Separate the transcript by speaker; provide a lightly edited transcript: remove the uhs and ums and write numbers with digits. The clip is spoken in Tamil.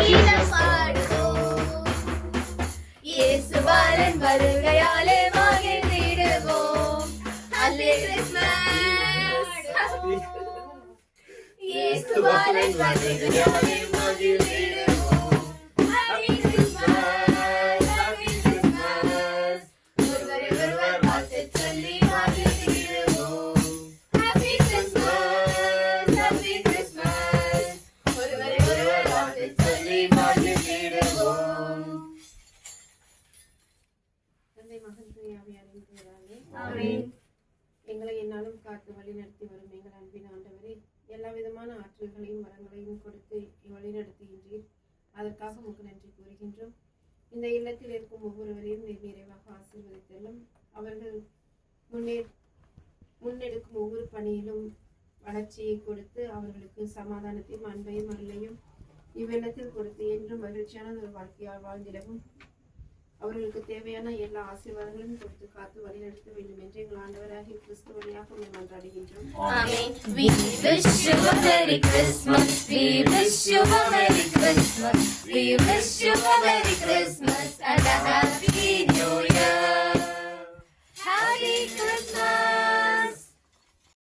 Speaker 1: கீதம் பாடுவோம். இயேசு பாலன் வருகையாலே மகிழ்ந்திடுவோம். ஹல்லே கிறிஸ்மஸ். இயேசு பாலன் வருகையாலே மகிழ்ந்திடுவோம். ஹல்லே கிறிஸ்மஸ். ஹல்லே கிறிஸ்மஸ். ஒருவரை ஒருவர் வாழ்த்து சொல்லி மகிழ்ந்திடுவோம். Happy Christmas. Happy Christmas. ஒருவரை ஒருவர் வாழ்த்து சொல்லி மகிழ்ந்திடுவோம்.
Speaker 2: தந்தை மகன் தூய ஆவியாரின் பெயராலே
Speaker 1: ஆமென்.
Speaker 2: எங்களை என்னாலும் காத்து வழி நடத்தி வரும் எங்கள் அன்பின் ஆண்டவரே, எல்லா விதமான ஆற்றல்களையும் வரங்களையும் கொடுத்து வழிநடத்துகின்றீர். அதற்காக உங்களுக்கு நன்றி கூறுகின்றோம். இந்த இல்லத்தில் இருக்கும் ஒவ்வொருவரையும் நீர் நிறைவாக ஆசீர்வதித்தலும் அவர்கள் முன்னெடுக்கும் ஒவ்வொரு பணியிலும் வளர்ச்சியை கொடுத்து அவர்களுக்கு சமாதானத்தையும் அன்பையும் அருளையும் இவ்விடத்தில் கொடுத்து என்றும் மகிழ்ச்சியான ஒரு வாழ்க்கையால் வாழ்ந்திடவும் அவர்களுக்கு தேவையான எல்லா ஆசீர்வாதங்களும் கொடுத்து காத்து வழிநடத்த வேண்டும் என்று எங்கள் ஆண்டவராகிய கிறிஸ்து வழியாக உம்மை மன்றாடுகின்றோம்.
Speaker 1: Amen. We wish you a Merry Christmas. We wish you a Merry Christmas. We wish you a Merry Christmas.